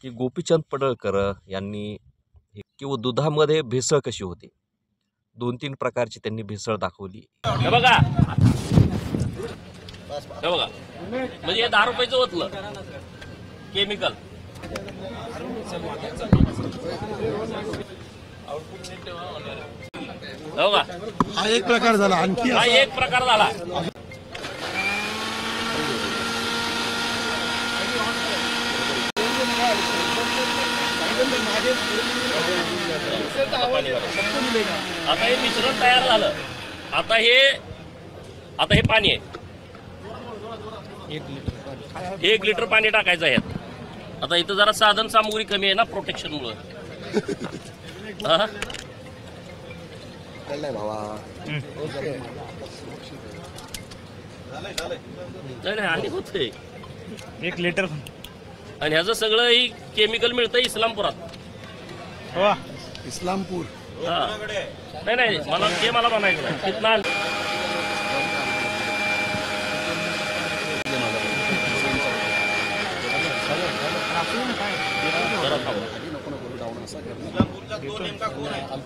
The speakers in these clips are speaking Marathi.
की गोपीचंद पडळकर यांनी किंवा दुधामध्ये भेसळ कशी होते, 2-3 प्रकारची त्यांनी भेसळ दाखवली. हे बघा म्हणजे 10 रुपयाचं ओतलं केमिकल. हो का, हा एक प्रकार झाला. आणखी हा एक प्रकार झाला. आता हे मिश्रण तयार झालं. आता हे पाणी आहे. 1 लिटर पाणी टाकायचं आहे. आता इथं जरा साधन सामुग्री कमी आहे ना प्रोटेक्शन मुळे. नाही आणि होतंय 1 लिटर. आणि ह्याचं सगळं ही केमिकल मिळतं इस्लामपुरात. हो, इस्लामपूर. हा नाही मला म्हणायचं नाही तिथनं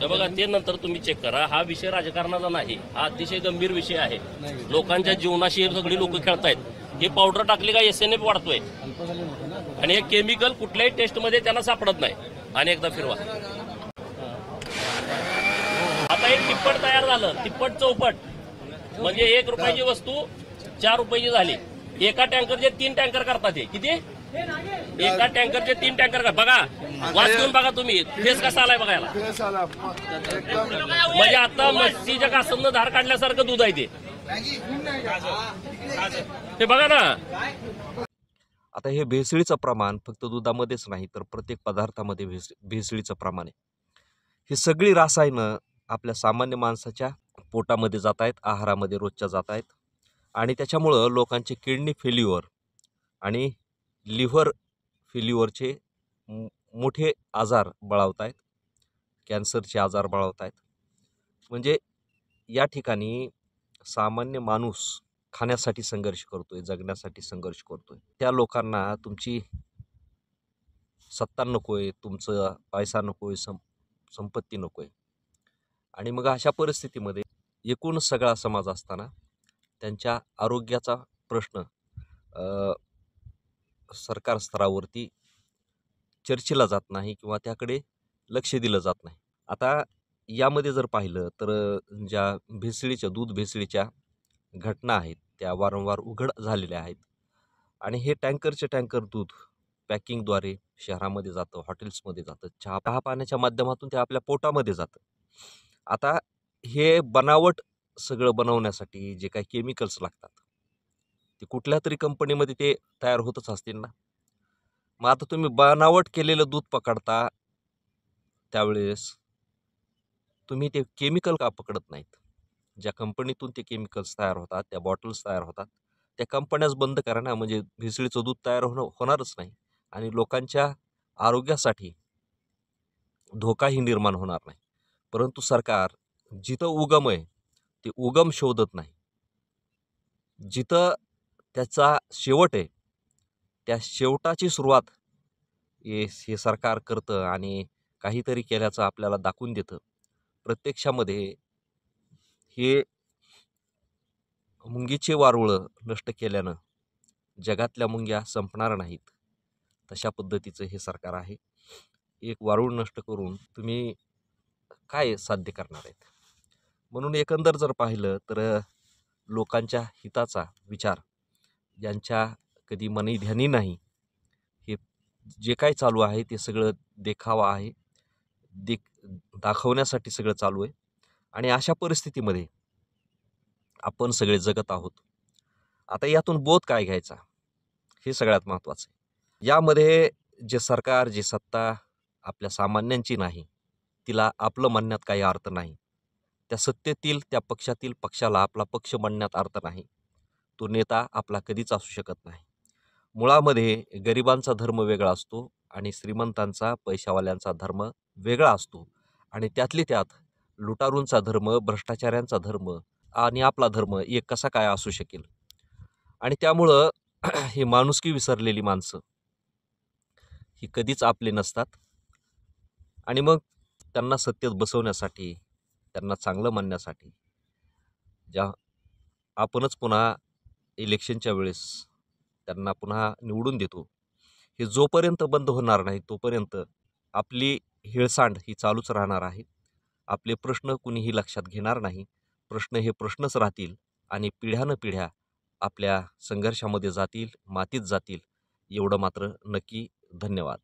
बघा. ते नंतर तुम्ही चेक करा. हा विषय राजकारणाचा नाही, हा अतिशय गंभीर विषय आहे. लोकांच्या जीवनाशी सगळी लोक खेळतायत. हे पावडर टाकली का SNF वाढतोय आणि हे केमिकल कुठल्याही टेस्टमध्ये त्यांना सापडत नाही. आणि एकदा फिरवा. आता एक तिप्पट तयार झालं. तिप्पट चौपट म्हणजे 1 रुपयाची वस्तू 4 रुपयाची झाली. एका टँकरचे 3 टँकर करतात. हे किती? एका टँकरचे 3 टँकर. बघा वाच घेऊन बघा तुम्ही. फेस कसा आलाय बघायला. म्हणजे आता मच्छीच्या कासंनं धार काढल्यासारखं दूध आहे ते बघा ना. आता हे भेसळीचं प्रमाण फक्त दुधामध्येच नाही तर प्रत्येक पदार्थामध्ये भेसळीचं प्रमाण आहे. ही सगळी रसायनं आपल्या सामान्य माणसाच्या पोटामध्ये जात आहेत, आहारामध्ये रोजच्या जात आहेत. आणि त्याच्यामुळं लोकांचे किडनी फेल्युअर आणि लिव्हर फेल्युअरचे मोठे आजार बळावत आहेत. कॅन्सरचे आजार बळावत आहेत. म्हणजे या ठिकाणी सामान्य माणूस खाण्यासाठी संघर्ष करतोय, जगण्यासाठी संघर्ष करतोय. त्या लोकांना तुमची सत्ता नकोय, तुमचं पैसा नकोय, संपत्ती नकोय. आणि मग अशा परिस्थितीमध्ये एकूण सगळा समाज असताना त्यांच्या आरोग्याचा प्रश्न सरकार स्तरावरती चर्चेला जात नाही किंवा त्याकडे लक्ष दिलं जात नाही. आता यामध्ये जर पाहिलं तर ज्या दूध भेसळीच्या घटना आहेत त्या वारंवार उघड झालेल्या आहेत. आणि हे टँकर दूध पॅकिंगद्वारे शहरामध्ये जातं, हॉटेल्समध्ये जातं, चहा पाण्याच्या माध्यमातून ते आपल्या पोटामध्ये जातं. आता हे बनावट सगळं बनवण्यासाठी जे काही केमिकल्स लागतात ते कुठल्या तरी कंपनीमध्ये ते तयार होतच असतील ना. मग आता तुम्ही बनावट केलेलं दूध पकडता त्यावेळेस तुम्ही ते केमिकल का पकडत नाहीत? ज्या कंपनीतून ते केमिकल्स तयार होतात, त्या बॉटल्स तयार होतात, त्या कंपन्याच बंद करा ना. म्हणजे भेसळीचं दूध तयार होणारच नाही आणि लोकांच्या आरोग्यासाठी धोकाही निर्माण होणार नाही. परंतु सरकार जिथं उगम आहे ते उगम शोधत नाही. जिथं त्याचा शेवट आहे त्या शेवटाची सुरुवात हे सरकार करतं आणि काहीतरी केल्याचं आपल्याला दाखवून देतं. प्रत्यक्षामध्ये हे मुंगीचे वारुळं नष्ट केल्यानं जगातल्या मुंग्या संपणार नाहीत. तशा पद्धतीचं हे सरकार आहे. एक वारूळ नष्ट करून तुम्ही काय साध्य करणार आहेत? म्हणून एकंदर जर पाहिलं तर लोकांच्या हिताचा विचार यांच्या कधी मनी ध्यानी नाही. हे जे काही चालू आहे ते सगळं देखावा आहे, दाखवण्यासाठी सगळं चालू आहे. आणि अशा परिस्थितीमध्ये आपण सगळे जगत आहोत. आता यातून बोध काय घ्यायचा हे सगळ्यात महत्त्वाचं आहे. यामध्ये जे सरकार, जी सत्ता आपल्या सामान्यांची नाही, तिला आपलं म्हणण्यात काही अर्थ नाही. त्या सत्तेतील, त्या पक्षाला आपला पक्ष म्हणण्यात अर्थ नाही. तो नेता आपला कधीच असू शकत नाही. मुळामध्ये गरिबांचा धर्म वेगळा असतो आणि श्रीमंतांचा, पैशावाल्यांचा धर्म वेगळा असतो. आणि त्यातली त्यात लुटारूंचा धर्म, भ्रष्टाचाऱ्यांचा धर्म आणि आपला धर्म एक कसा काय असू शकेल? आणि त्यामुळं ही माणुसकी विसरलेली माणसं ही कधीच आपले नसतात आणि मग त्यांना सत्तेत बसवण्यासाठी, त्यांना चांगलं मानण्यासाठी ज्या आपणच पुन्हा इलेक्शनच्या वेळेस त्यांना पुन्हा निवडून देतो, हे जोपर्यंत बंद होणार नाही तोपर्यंत आपली हेळसांड ही चालूच राहणार आहे. आपले प्रश्न कुणीही लक्षात घेणार नाही. प्रश्न हे प्रश्नच राहतील आणि पिढ्यानपिढ्या आपल्या संघर्षामध्ये जातील, मातीत जातील. एवढं मात्र नक्की. धन्यवाद.